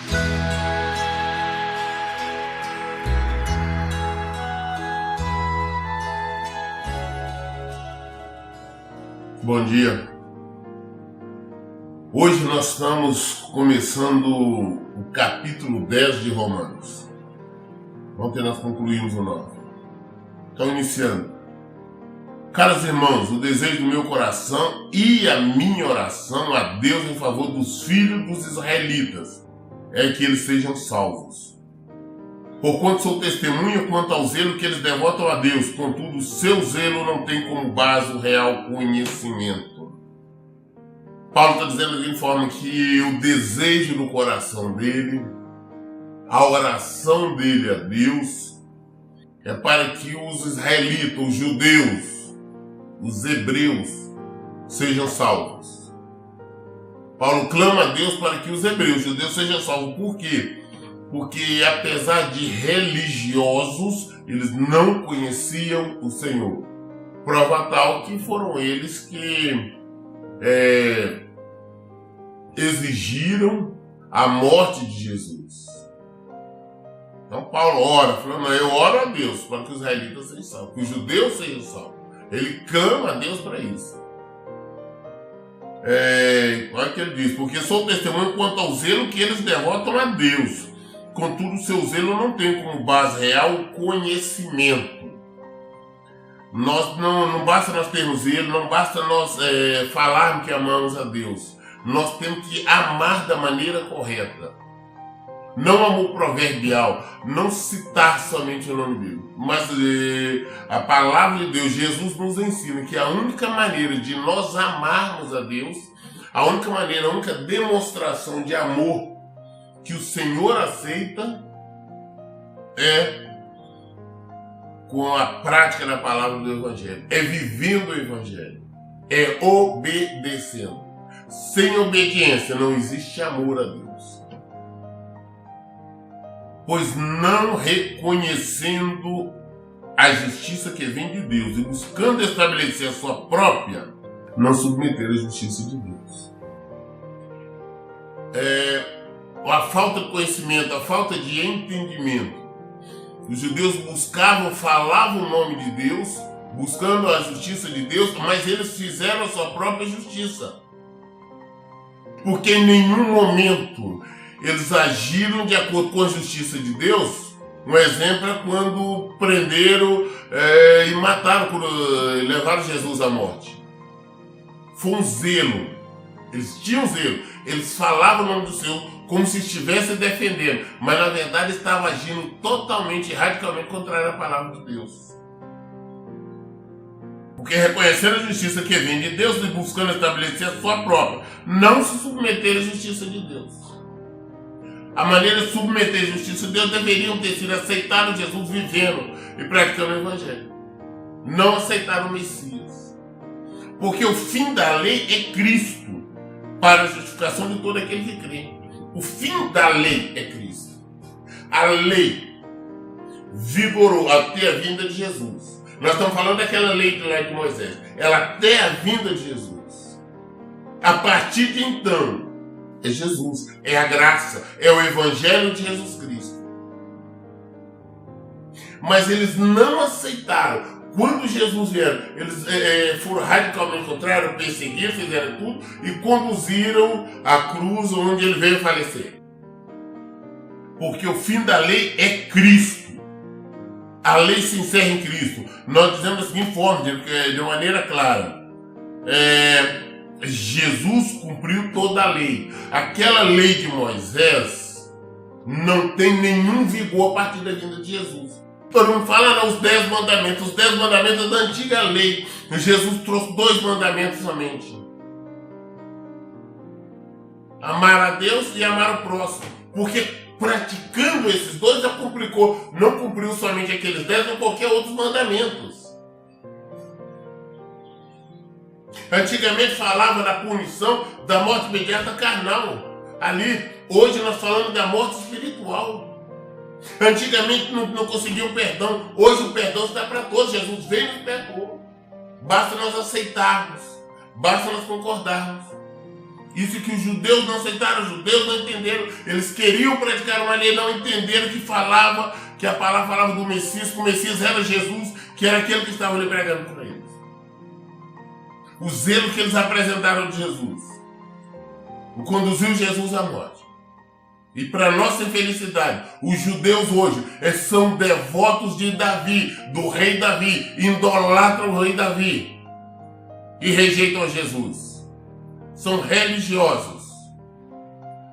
Bom dia. Hoje nós estamos começando o capítulo 10 de Romanos. Ontem nós concluímos o 9. Então, iniciando. Caros irmãos, o desejo do meu coração e a minha oração a Deus em favor dos filhos dos israelitas é que eles sejam salvos. Porquanto sou testemunha quanto ao zelo que eles devotam a Deus, contudo, seu zelo não tem como base o real conhecimento. Paulo está dizendo de forma que o desejo do coração dele, a oração dele a Deus, é para que os israelitas, os judeus, os hebreus, sejam salvos. Paulo clama a Deus para que os hebreus, os judeus, sejam salvos. Por quê? Porque apesar de religiosos, eles não conheciam o Senhor. Prova tal que foram eles que exigiram a morte de Jesus. Então Paulo ora, falando, eu oro a Deus para que os israelitas sejam salvos, que os judeus sejam salvos. Ele clama a Deus para isso. Olha o que ele diz, porque sou testemunho quanto ao zelo que eles devotam a Deus. Contudo, o seu zelo não tem como base real o conhecimento. Não basta nós termos zelo, não basta nós falarmos que amamos a Deus. Nós temos que amar da maneira correta. Não amor proverbial, não citar somente o nome dele. Mas a palavra de Deus, Jesus nos ensina que a única maneira de nós amarmos a Deus, a única demonstração de amor que o Senhor aceita é com a prática da palavra do Evangelho, é vivendo o Evangelho, é obedecendo. Sem obediência não existe amor a Deus. Pois não reconhecendo a justiça que vem de Deus e buscando estabelecer a sua própria, não submeter a justiça de Deus. A falta de conhecimento, a falta de entendimento. Os judeus falavam o nome de Deus, buscando a justiça de Deus, mas eles fizeram a sua própria justiça. Porque em nenhum momento eles agiram de acordo com a justiça de Deus. Um exemplo é quando prenderam e mataram, levaram Jesus à morte. Foi um zelo. Eles tinham zelo. Eles falavam o nome do Senhor como se estivessem defendendo, mas na verdade estavam agindo totalmente, radicalmente contrário à palavra de Deus. Porque reconhecendo a justiça que vem de Deus e buscando estabelecer a sua própria, não se submeter à justiça de Deus. A maneira de submeter a justiça de Deus deveriam ter sido aceitar Jesus vivendo e praticando o Evangelho. Não aceitaram o Messias. Porque o fim da lei é Cristo, para a justificação de todo aquele que crê. O fim da lei é Cristo. A lei vigorou até a vinda de Jesus. Nós estamos falando daquela lei de Moisés. Ela até a vinda de Jesus. A partir de então, é Jesus, é a graça, é o Evangelho de Jesus Cristo. Mas eles não aceitaram. Quando Jesus veio, eles foram radicalmente contrários, perseguiram, fizeram tudo e conduziram a cruz onde ele veio falecer. Porque o fim da lei é Cristo. A lei se encerra em Cristo. Nós dizemos da seguinte forma, de maneira clara. Jesus cumpriu toda a lei. Aquela lei de Moisés não tem nenhum vigor a partir da vinda de Jesus. Todo mundo fala, os 10 mandamentos. Os 10 mandamentos da antiga lei. Jesus trouxe 2 mandamentos somente. Amar a Deus e amar o próximo. Porque praticando esses 2 já complicou. Não cumpriu somente aqueles 10, mas qualquer outros mandamentos. Antigamente falava da punição da morte imediata carnal. Ali, hoje nós falamos da morte espiritual. Antigamente não conseguiam perdão. Hoje o perdão está para todos. Jesus veio e perdoou. Basta nós aceitarmos. Basta nós concordarmos. Isso que os judeus não aceitaram, os judeus não entenderam. Eles queriam praticar uma lei, não entenderam que falava, que a palavra falava do Messias, que o Messias era Jesus, que era aquele que estava lhe pregando para eles. O zelo que eles apresentaram de Jesus o conduziu Jesus à morte. E para nossa infelicidade, os judeus hoje são devotos de Davi, do rei Davi, idolatram o rei Davi e rejeitam Jesus. São religiosos,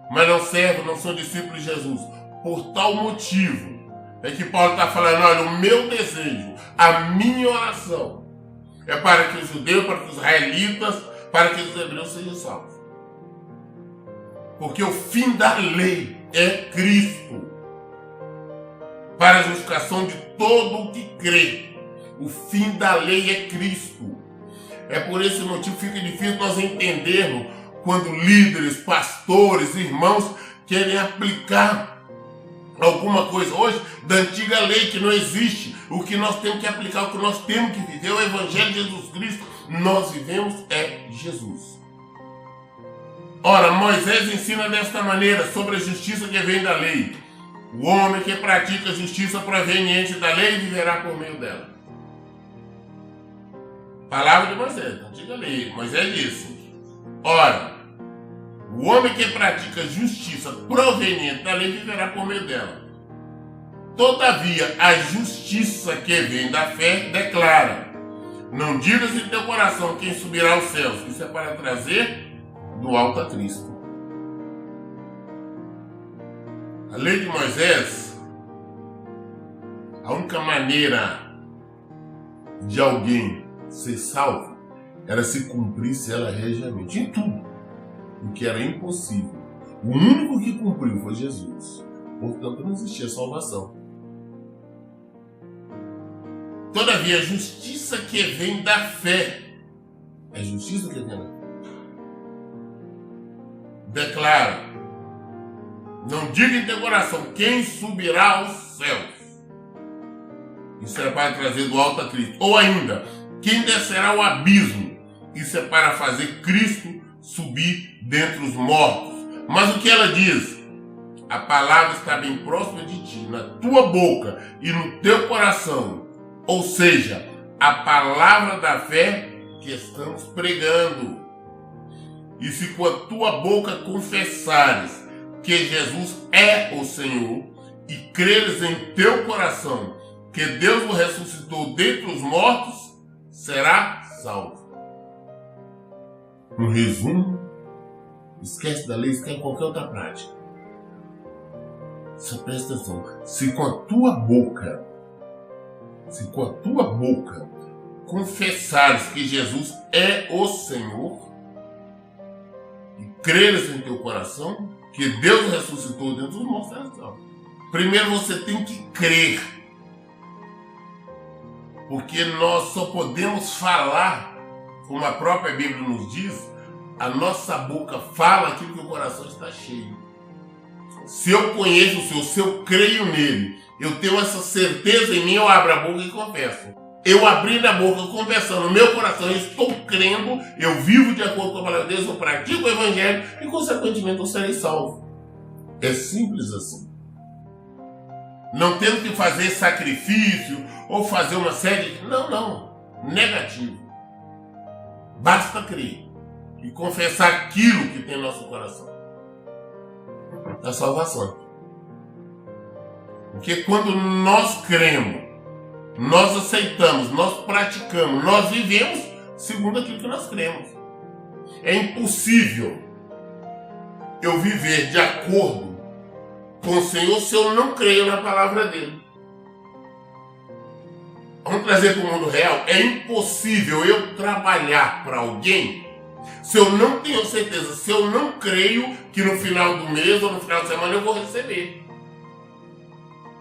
mas não servem, não são discípulos de Jesus. Por tal motivo é que Paulo está falando, olha, o meu desejo, a minha oração é para que os judeus, para que os israelitas, para que os hebreus sejam salvos. Porque o fim da lei é Cristo, para a justificação de todo o que crê. O fim da lei é Cristo. É por esse motivo que fica difícil nós entendermos quando líderes, pastores, irmãos querem aplicar alguma coisa hoje da antiga lei que não existe. O que nós temos que aplicar, o que nós temos que viver, o Evangelho de Jesus Cristo, nós vivemos é Jesus. Ora, Moisés ensina desta maneira sobre a justiça que vem da lei. O homem que pratica a justiça proveniente da lei viverá por meio dela. Palavra de Moisés, antiga lei. Moisés disse, ora, o homem que pratica justiça proveniente da lei viverá por meio dela. Todavia, a justiça que vem da fé declara, não digas em teu coração quem subirá aos céus. Isso é para trazer do alto a Cristo. A lei de Moisés, a única maneira de alguém ser salvo era se cumprisse ela regiamente em tudo, o que era impossível. O único que cumpriu foi Jesus. Portanto, não existia salvação. Todavia, a justiça que vem da fé, é justiça que vem da fé, declara, não diga em teu coração quem subirá aos céus. Isso é para trazer do alto a Cristo. Ou ainda, quem descerá ao abismo. Isso é para fazer Cristo subir dentre os mortos. Mas o que ela diz? A palavra está bem próxima de ti, na tua boca e no teu coração. Ou seja, a palavra da fé que estamos pregando. E se com a tua boca confessares que Jesus é o Senhor e creres em teu coração que Deus o ressuscitou dentre os mortos, será salvo. Um resumo, esquece da lei, esquece qualquer outra prática. Só presta atenção. Se com a tua boca confessares que Jesus é o Senhor e creres em teu coração que Deus ressuscitou dentro dos mortos, será salvo. Primeiro você tem que crer. Porque nós só podemos falar, como a própria Bíblia nos diz, a nossa boca fala aquilo que o coração está cheio. Se eu conheço o Senhor, se eu creio nele, eu tenho essa certeza em mim, eu abro a boca e confesso. Eu abrindo a boca, confessando no meu coração, eu estou crendo, eu vivo de acordo com a palavra de Deus, eu pratico o Evangelho e, consequentemente, eu serei salvo. É simples assim. Não tendo que fazer sacrifício ou fazer uma série de... Não. Negativo. Basta crer e confessar aquilo que tem no nosso coração. A salvação. Porque quando nós cremos, nós aceitamos, nós praticamos, nós vivemos segundo aquilo que nós cremos. É impossível eu viver de acordo com o Senhor se eu não creio na palavra dele. Vamos trazer para o mundo real. É impossível eu trabalhar para alguém se eu não tenho certeza, se eu não creio que no final do mês ou no final de semana eu vou receber.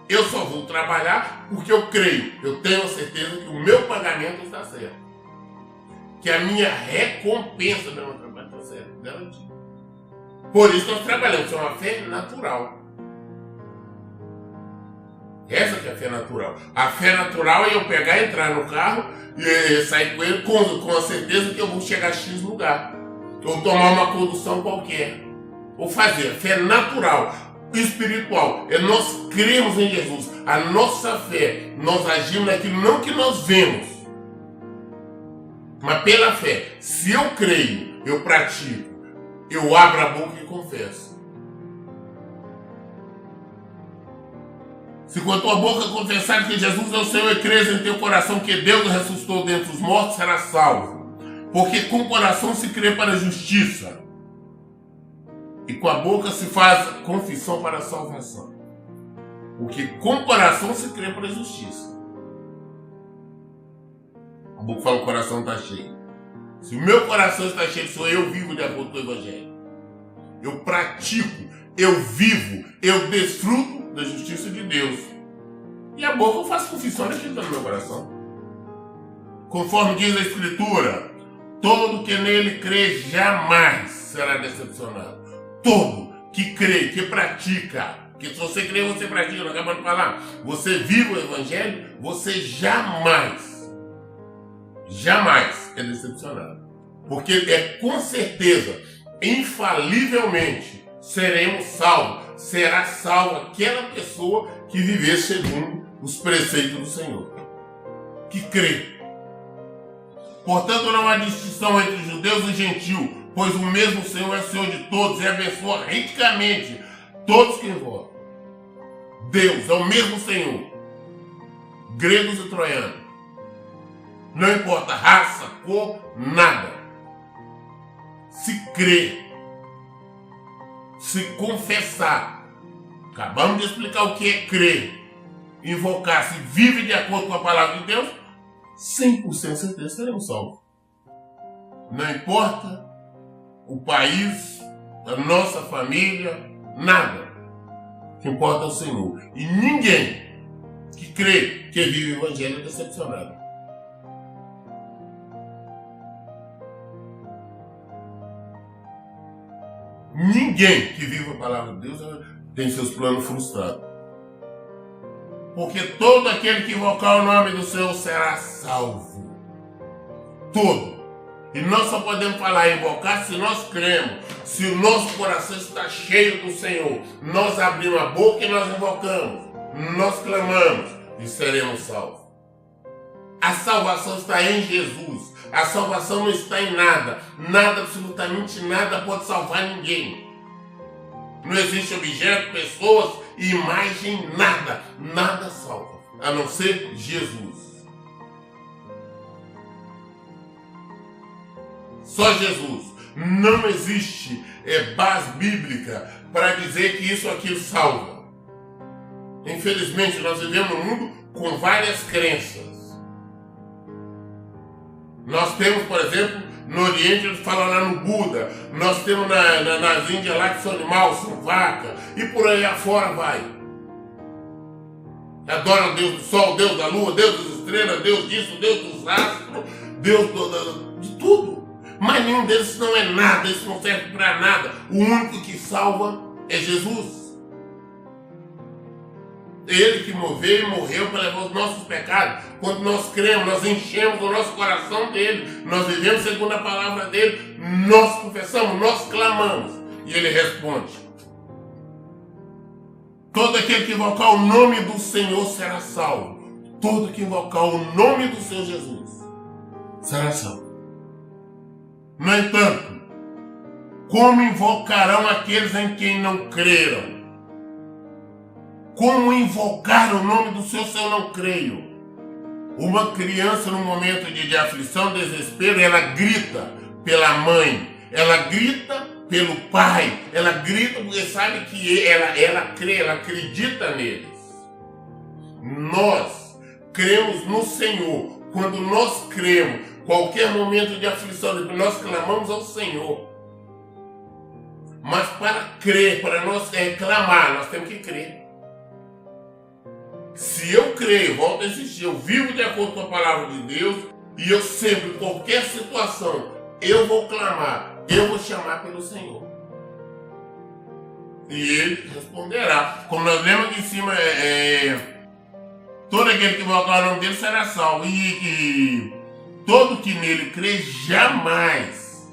Eu só vou trabalhar porque eu creio. Eu tenho certeza que o meu pagamento está certo. Que a minha recompensa do meu trabalho está certa, garantida. Por isso nós trabalhamos. Isso é uma fé natural. Essa que é a fé natural. A fé natural é eu pegar, entrar no carro e sair com ele com a certeza que eu vou chegar a X lugar. ou tomar uma condução qualquer, ou fazer. A fé é natural, espiritual. É nós cremos em Jesus. A nossa fé, nós agimos naquilo não que nós vemos, mas pela fé. Se eu creio, eu pratico, eu abro a boca e confesso. Se com a tua boca confessar que Jesus é o Senhor e creres em teu coração que Deus o ressuscitou dentre os mortos, será salvo. Porque com o coração se crê para a justiça, e com a boca se faz confissão para a salvação. Porque com o coração se crê para a justiça. A boca fala que o coração está cheio. Se o meu coração está cheio, sou eu vivo de acordo com o Evangelho. Eu pratico, eu vivo, eu desfruto da justiça de Deus. E a boca eu faço confissão daquilo que está no meu coração. Conforme diz a Escritura, todo que nele crê jamais será decepcionado. Todo que crê, que pratica, que se você crê, você pratica, não acaba de falar, você vive o Evangelho, você jamais é decepcionado. Porque é com certeza, infalivelmente, seremos salvos. Será salva aquela pessoa que viver segundo os preceitos do Senhor, que crê. Portanto, não há distinção entre os judeus e os gentios, pois o mesmo Senhor é o Senhor de todos e abençoa ricamente todos que invocam. Deus é o mesmo Senhor, gregos e troianos. Não importa raça, cor, nada. Se crer, se confessar, acabamos de explicar o que é crer, invocar, se vive de acordo com a palavra de Deus, 100% certeza seremos salvos. Não importa o país, a nossa família, nada. O que importa é o Senhor. E ninguém que crê, que vive o Evangelho é decepcionado. Ninguém que vive a palavra de Deus tem seus planos frustrados. Porque todo aquele que invocar o nome do Senhor será salvo. Todo. E nós só podemos falar e invocar se nós cremos. Se o nosso coração está cheio do Senhor. Nós abrimos a boca e nós invocamos. Nós clamamos e seremos salvos. A salvação está em Jesus. A salvação não está em nada. Nada, absolutamente nada pode salvar ninguém. Não existe objeto, pessoas, imagem, nada. Nada salva, a não ser Jesus. Só Jesus. Não existe base bíblica para dizer que isso ou aquilo salva. Infelizmente, nós vivemos num mundo com várias crenças. Nós temos, por exemplo, no Oriente, eles falam lá no Buda. Nós temos nas Índias lá que são animais, são vaca. E por aí afora vai. Adoram o Deus do Sol, Deus da Lua, Deus das estrelas, Deus disso, Deus dos astros, Deus de tudo. Mas nenhum deles não é nada, isso não serve para nada. O único que salva é Jesus. Ele que veio e morreu para levar os nossos pecados. Quando nós cremos, nós enchemos o nosso coração dele. Nós vivemos segundo a palavra dele. Nós confessamos, nós clamamos. E ele responde. Todo aquele que invocar o nome do Senhor será salvo. Todo que invocar o nome do Senhor Jesus será salvo. No entanto, como invocarão aqueles em quem não creram? Como invocar o nome do Senhor se eu não creio? Uma criança, num momento de aflição, desespero, ela grita pela mãe, ela grita pelo pai, ela grita porque sabe que ela crê, ela acredita neles. Nós cremos no Senhor. Quando nós cremos, qualquer momento de aflição, nós clamamos ao Senhor. Mas para crer, para nós clamar, nós temos que crer. Se eu creio, volto a insistir, eu vivo de acordo com a palavra de Deus e eu sempre, em qualquer situação, eu vou clamar, eu vou chamar pelo Senhor. E Ele responderá. Como nós lemos aqui em cima, todo aquele que invocar o nome dele será salvo. E todo que nele crê jamais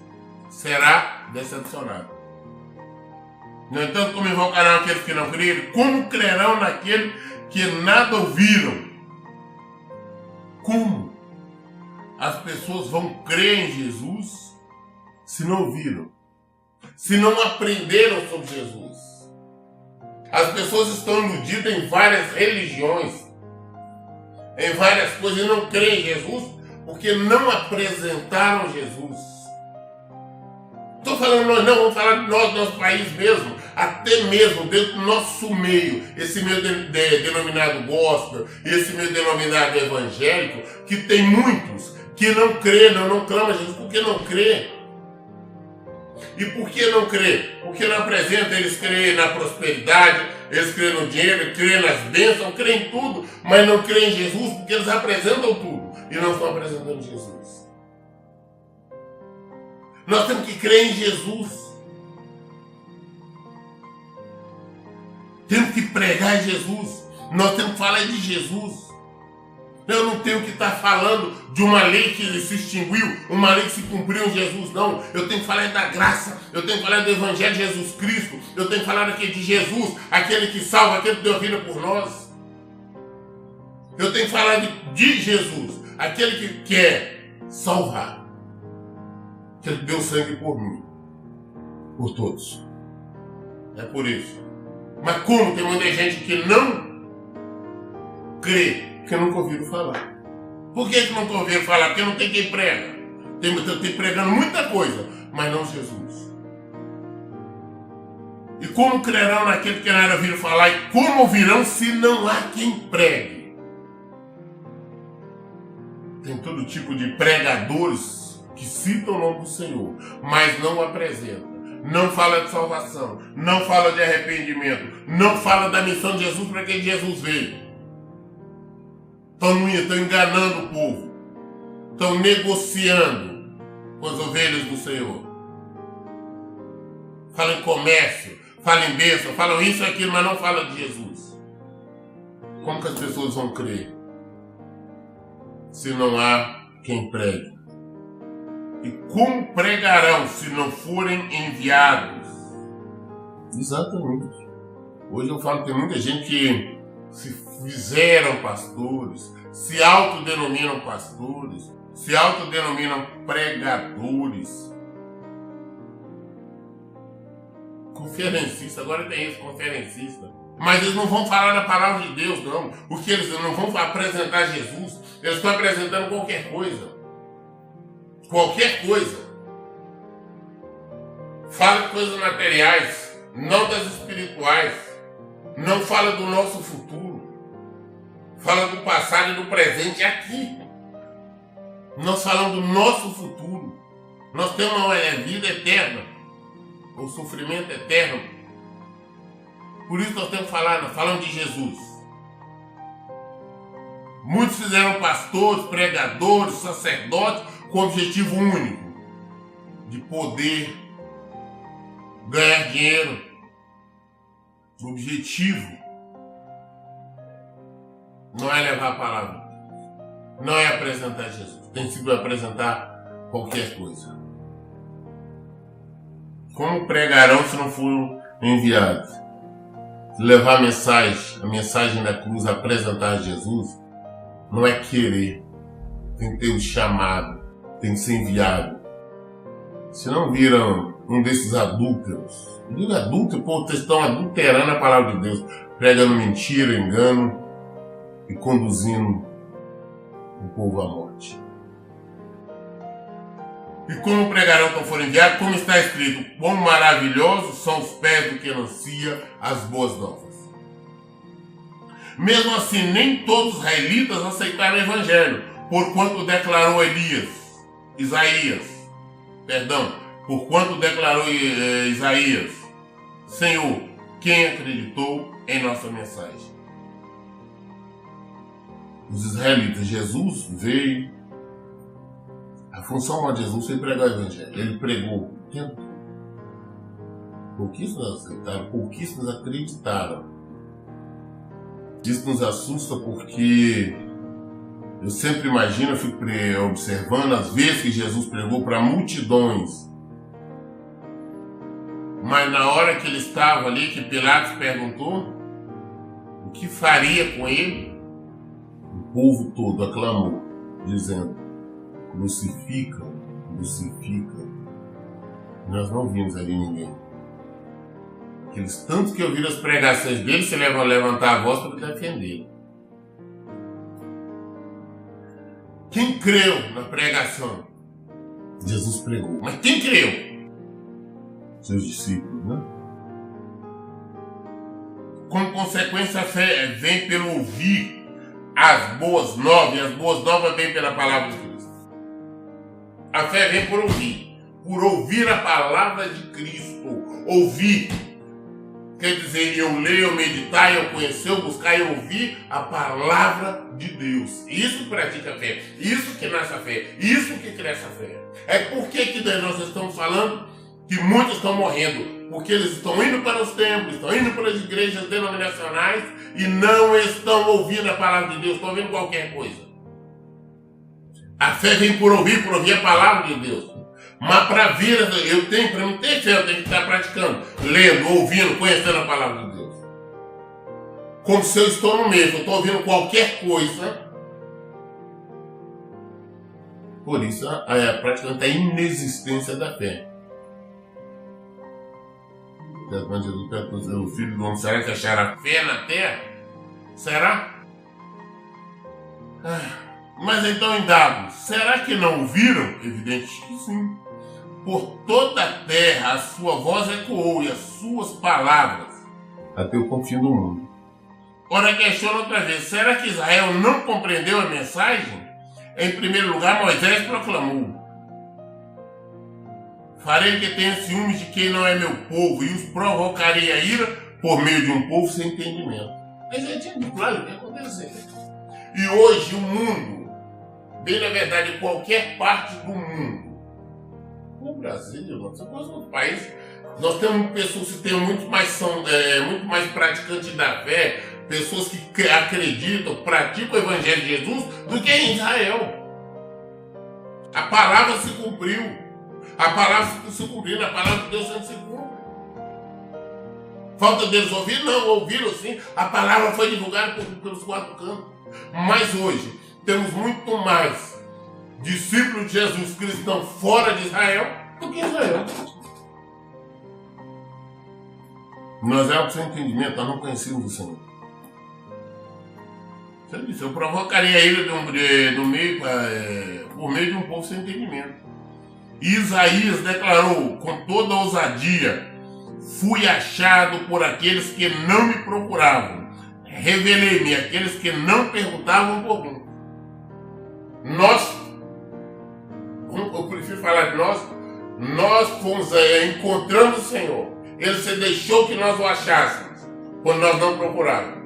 será decepcionado. No entanto, como invocarão aqueles que não creram? Como crerão naquele que nada ouviram? Como as pessoas vão crer em Jesus se não ouviram? Se não aprenderam sobre Jesus? As pessoas estão iludidas em várias religiões, em várias coisas, e não creem em Jesus porque não apresentaram Jesus. Estou falando nós não, vamos falar de nós, nosso país mesmo, até mesmo dentro do nosso meio, esse meio denominado gospel, esse meio denominado evangélico, que tem muitos que não crê, não clamam a Jesus porque não crê. E por que não crê? Porque não apresenta, eles creem na prosperidade, eles creem no dinheiro, creem nas bênçãos, creem em tudo, mas não creem em Jesus porque eles apresentam tudo e não estão apresentando Jesus. Nós temos que crer em Jesus. Temos que pregar em Jesus. Nós temos que falar de Jesus. Eu não tenho que estar falando de uma lei que se extinguiu, uma lei que se cumpriu em Jesus, não. Eu tenho que falar da graça, eu tenho que falar do Evangelho de Jesus Cristo, eu tenho que falar aqui de Jesus, aquele que salva, aquele que deu vida por nós. Eu tenho que falar de Jesus, aquele que quer salvar, aquele que deu sangue por mim, por todos. É por isso. Mas como tem muita gente que não crê, porque nunca ouviram falar. Por que nunca ouviram falar? Porque não tem quem prega. Tem pregando muita coisa, mas não Jesus. E como crerão naquele que não ouviram falar? E como ouvirão se não há quem pregue? Tem todo tipo de pregadores que citam o nome do Senhor, mas não o apresentam. Não fala de salvação, não fala de arrependimento, não fala da missão de Jesus para que Jesus veio. Estão enganando o povo. Estão negociando com as ovelhas do Senhor. Falam em comércio, falam em bênção, falam isso e aquilo, mas não falam de Jesus. Como que as pessoas vão crer se não há quem pregue? E como pregarão se não forem enviados? Exatamente. Hoje eu falo que tem muita gente que se fizeram pastores, se autodenominam pastores, se autodenominam pregadores, conferencista, agora tem isso, conferencista, mas eles não vão falar da palavra de Deus, não, porque eles não vão apresentar Jesus, eles estão apresentando qualquer coisa, fala de coisas materiais, não das espirituais, não fala do nosso futuro. Fala do passado e do presente aqui. Nós falamos do nosso futuro. Nós temos uma vida eterna. O sofrimento eterno. Por isso nós temos que falar, nós falamos de Jesus. Muitos fizeram pastores, pregadores, sacerdotes com objetivo único. De poder, ganhar dinheiro. O objetivo não é levar a palavra, não é apresentar Jesus, tem sido apresentar qualquer coisa. Como pregarão se não foram enviados? Levar a mensagem da cruz, apresentar Jesus, não é querer, tem que ter um chamado, tem que ser enviado. Se não viram um desses adúlteros, eu digo adúltero, pô, vocês estão adulterando a palavra de Deus, pregando mentira, engano, e conduzindo o povo à morte. E como pregarão quando forem enviados, como está escrito, quão maravilhosos são os pés do que anuncia as boas novas. Mesmo assim, nem todos os israelitas aceitaram o evangelho, porquanto declarou Isaías, Senhor, quem acreditou em nossa mensagem? Os israelitas, Jesus veio, a função de Jesus foi pregar o evangelho. Ele pregou o tempo. Pouquíssimos aceitaram, pouquíssimos acreditaram. Isso nos assusta porque eu sempre imagino, eu fico observando as vezes que Jesus pregou para multidões Mas na hora que ele estava ali, que Pilatos perguntou o que faria com ele, o povo todo aclamou, dizendo: crucifica, crucifica. Nós não vimos ali ninguém. Aqueles tantos que ouviram as pregações dele se levantar a voz para defender. Quem creu na pregação? Jesus pregou. Mas quem creu? Seus discípulos, né? Como consequência, a fé vem pelo ouvir as boas novas, e as boas novas vêm pela palavra de Cristo. A fé vem por ouvir a palavra de Cristo. Ouvir quer dizer eu ler, eu meditar, eu conhecer, eu buscar e ouvir a palavra de Deus. Isso que pratica a fé, isso que nasce a fé, isso que cresce a fé. É por que nós estamos falando que muitos estão morrendo? Porque eles estão indo para os templos, estão indo para as igrejas denominacionais e não estão ouvindo a palavra de Deus, estão ouvindo qualquer coisa. A fé vem por ouvir a palavra de Deus. Mas para mim ter fé, eu tenho que estar praticando, lendo, ouvindo, conhecendo a palavra de Deus. Como se eu estou no meio, eu estou ouvindo qualquer coisa. Por isso, praticamente a inexistência da fé. Quando Jesus pergunta o filho do homem, será que achará fé na terra? Será? Mas então indago, será que não ouviram? Evidente que sim. Por toda a terra a sua voz ecoou e as suas palavras até o confim do mundo. Ora, questiona outra vez, será que Israel não compreendeu a mensagem? Em primeiro lugar, Moisés proclamou: farei que tenha ciúmes de quem não é meu povo e os provocarei a ira por meio de um povo sem entendimento. Mas já tinha muito claro o que ia acontecer. E hoje o mundo, bem na verdade, qualquer parte do mundo, no Brasil, nós somos outro país, nós temos pessoas que muito mais praticantes da fé, pessoas que acreditam, praticam o Evangelho de Jesus do que em Israel. A palavra se cumpriu. A palavra se cumprindo, a palavra de Deus sempre se cumpre. Falta deles ouvir? Não, ouviram sim. A palavra foi divulgada pelos quatro cantos. Mas hoje temos muito mais discípulos de Jesus Cristo estão fora de Israel do que Israel. Nós éramos sem entendimento, nós não conhecíamos o Senhor. Você disse, eu provocaria ele por meio de um povo sem entendimento. Isaías declarou com toda ousadia: fui achado por aqueles que não me procuravam, revelei-me àqueles que não perguntavam por mim. Eu prefiro falar de nós fomos encontrando o Senhor. Ele se deixou que nós o achássemos quando nós não procurávamos.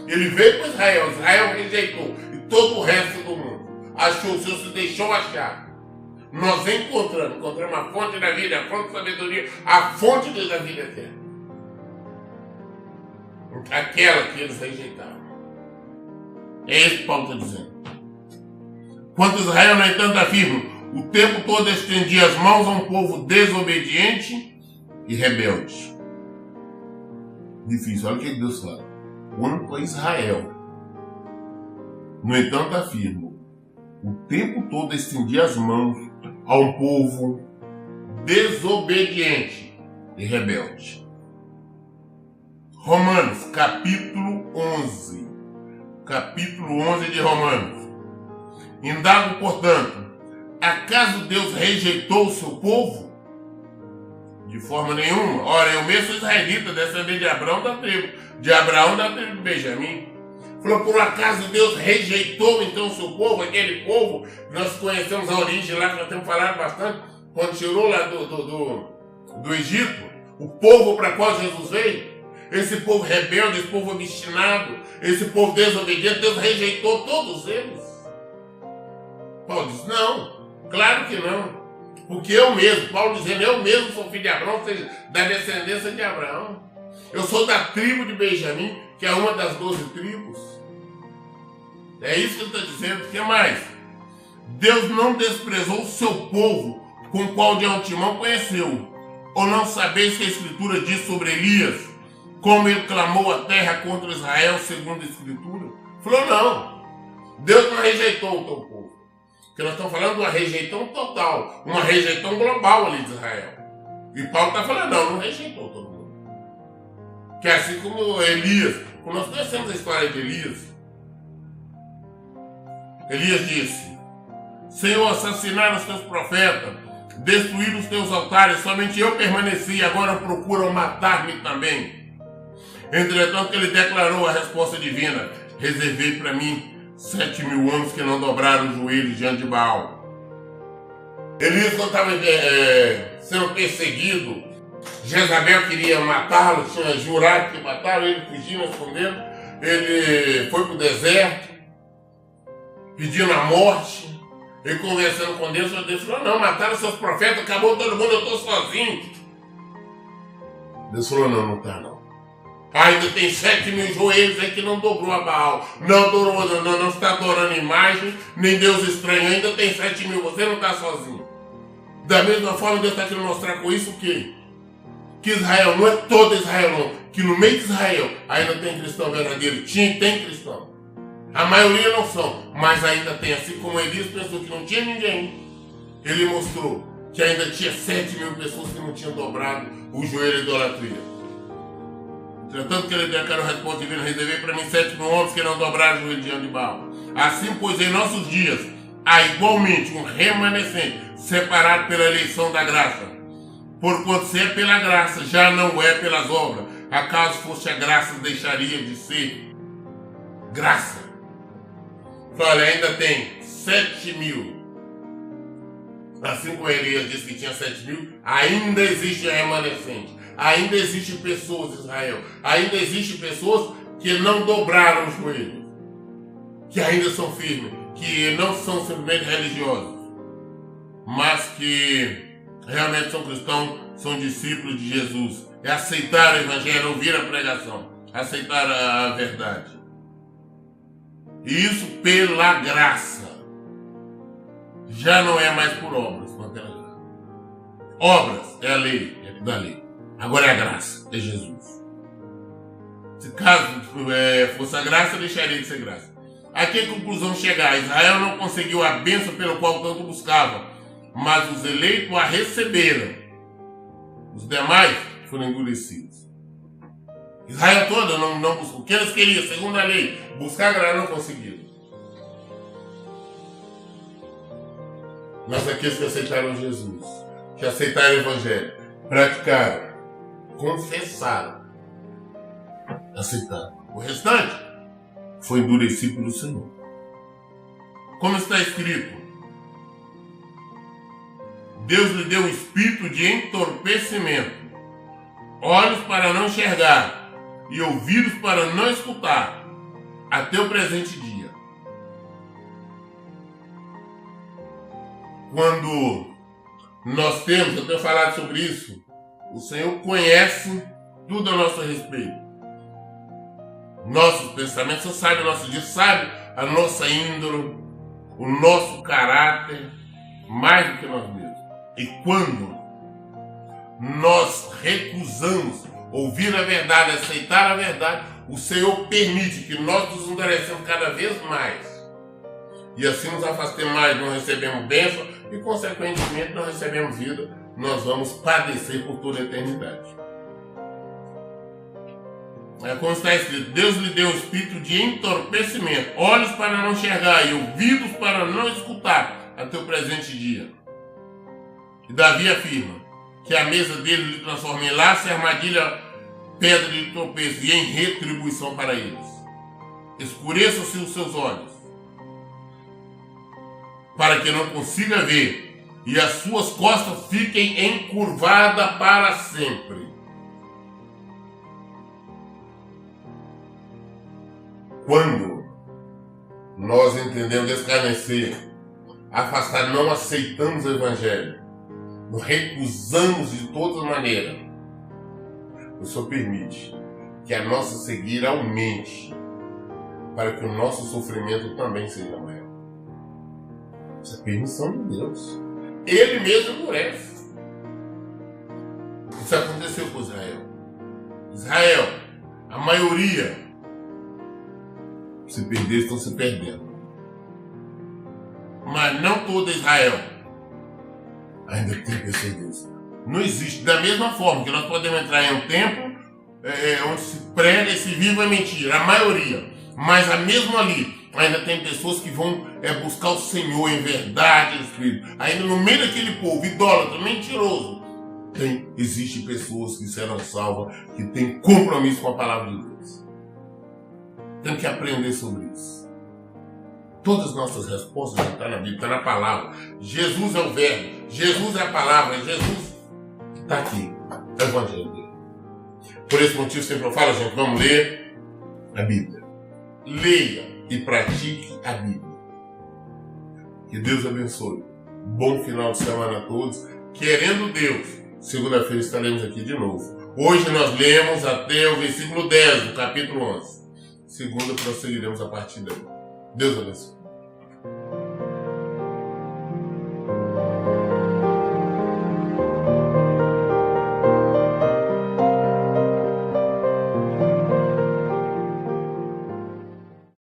Ele veio para Israel, Israel rejeitou, e todo o resto do mundo achou, o Senhor se deixou achar. Nós encontramos a fonte da vida, a fonte da sabedoria, a fonte da vida eterna. Aquela que eles rejeitaram. É isso que Paulo está dizendo. Quanto Israel, no entanto, afirma: o tempo todo estendia as mãos a um povo desobediente e rebelde. Difícil, olha o que Deus fala. Quanto a Israel, no entanto, afirma: o tempo todo estendia as mãos a um povo desobediente e rebelde. Romanos, capítulo 11. Capítulo 11 de Romanos. Indago, portanto, acaso Deus rejeitou o seu povo? De forma nenhuma. Ora, eu mesmo sou israelita, descendente de Abraão da tribo de Benjamim. Falou, por acaso Deus rejeitou então o seu povo, aquele povo? Nós conhecemos a origem lá, que nós temos falado bastante, quando tirou lá do Egito, o povo para qual Jesus veio. Esse povo rebelde, esse povo obstinado, esse povo desobediente, Deus rejeitou todos eles. Paulo diz, não, claro que não. Porque eu mesmo, Paulo dizendo, eu mesmo sou filho de Abraão, ou seja, da descendência de Abraão. Eu sou da tribo de Benjamim, que é uma das 12 tribos. É isso que ele está dizendo. O que mais? Deus não desprezou o seu povo, com o qual de antemão conheceu. Ou não sabeis que a Escritura diz sobre Elias, como ele clamou a terra contra Israel, segundo a Escritura? Falou, não. Deus não rejeitou o teu povo. Porque nós estamos falando de uma rejeição total, uma rejeição global ali de Israel. E Paulo está falando, não rejeitou todo mundo. Que assim como Elias, quando nós conhecemos a história de Elias, Elias disse, Senhor, assassinaram os teus profetas, destruíram os teus altares, somente eu permaneci, agora procuram matar-me também. Entretanto, ele declarou a resposta divina, reservei para mim 7.000 homens que não dobraram os joelhos diante de Baal. Elias, quando estava sendo perseguido, Jezabel queria matá-lo, tinha jurado que mataram, ele fugindo, escondendo, ele foi para o deserto, pedindo a morte. Ele conversando com Deus falou, não, mataram seus profetas, acabou todo mundo, eu estou sozinho. Deus falou, não está não. Ainda tem 7.000 joelhos aí que não dobrou a Baal, não está adorando imagem, nem Deus estranho, ainda tem 7.000, você não está sozinho. Da mesma forma, Deus está querendo mostrar com isso o quê? Que Israel não é todo Israel não, que no meio de Israel ainda tem cristão verdadeiro, tem cristão. A maioria não são, mas ainda tem. Assim como Elias pensou que não tinha ninguém, ele mostrou que ainda tinha 7.000 pessoas que não tinham dobrado o joelho da idolatria. Entretanto, que ele declarou a resposta divina, reservei para mim 7.000 homens que não dobraram o joelho diante de Baal. Assim, pois, em nossos dias, há igualmente um remanescente separado pela eleição da graça. Porquanto se é pela graça, já não é pelas obras. Acaso fosse a graça, deixaria de ser graça. Olha, ainda tem 7.000. Assim como Elias disse que tinha 7.000, ainda existe remanescente. Ainda existem pessoas em Israel. Ainda existem pessoas que não dobraram os joelhos. Que ainda são firmes. Que não são simplesmente religiosos. Mas que realmente são cristãos, são discípulos de Jesus. É aceitar o evangelho, ouvir a pregação. Aceitar a verdade. E isso pela graça. Já não é mais por obras, mas pela graça. Obras é a lei, é da lei. Agora é a graça, é Jesus. Se caso fosse a graça, deixaria de ser graça. A que conclusão chegar? Israel não conseguiu a bênção pelo qual tanto buscava, mas os eleitos a receberam. Os demais foram endurecidos. Israel todo não buscou. O que eles queriam, segundo a lei, buscar a graça, não conseguiram. Mas aqueles que aceitaram Jesus, que aceitaram o Evangelho, praticaram, confessaram, aceitaram. O restante foi endurecido pelo Senhor. Como está escrito, Deus lhe deu um espírito de entorpecimento, olhos para não enxergar e ouvidos para não escutar, até o presente dia. Quando nós temos, eu tenho falado sobre isso, o Senhor conhece tudo a nosso respeito. Nossos pensamentos, Você sabe o nosso dia, sabe a nossa índole, o nosso caráter, mais do que nós mesmos. E quando nós recusamos ouvir a verdade, aceitar a verdade, o Senhor permite que nós nos endurecemos cada vez mais. E assim nos afastemos mais, não recebemos bênção e, consequentemente, não recebemos vida. Nós vamos padecer por toda a eternidade. É como está escrito, Deus lhe deu um espírito de entorpecimento, olhos para não enxergar e ouvidos para não escutar, até o presente dia. E Davi afirma que a mesa dele lhe transforma em laço e armadilha, pedra de tropeço e em retribuição para eles. Escureçam-se os seus olhos, para que não consiga ver, e as suas costas fiquem encurvadas para sempre. Quando nós entendemos escarnecer, afastar, não aceitamos o Evangelho, nos recusamos de todas maneiras, o Senhor permite que a nossa cegueira aumente, para que o nosso sofrimento também seja maior. Isso é permissão de Deus. Ele mesmo endurece. Isso aconteceu com Israel. Israel, a maioria, se perder, estão se perdendo. Mas não todo Israel ainda tem perseguição. Não existe. Da mesma forma que nós podemos entrar em um tempo onde se prega e se vive a mentira, a maioria. Mas mesmo ali, ainda tem pessoas que vão buscar o Senhor em verdade, em espírito. Ainda no meio daquele povo idólatra, mentiroso, existe pessoas que serão salvas, que têm compromisso com a palavra de Deus. Temos que aprender sobre isso. Todas as nossas respostas já estão na Bíblia, está na palavra. Jesus é o verbo, Jesus é a palavra, Jesus está aqui, é o Evangelho dele. Por esse motivo, sempre eu falo, gente, vamos ler a Bíblia. Leia e pratique a Bíblia. Que Deus abençoe. Bom final de semana a todos. Querendo Deus, segunda-feira estaremos aqui de novo. Hoje nós lemos até o versículo 10 do capítulo 11. Segunda prosseguiremos a partir daí. Deus abençoe.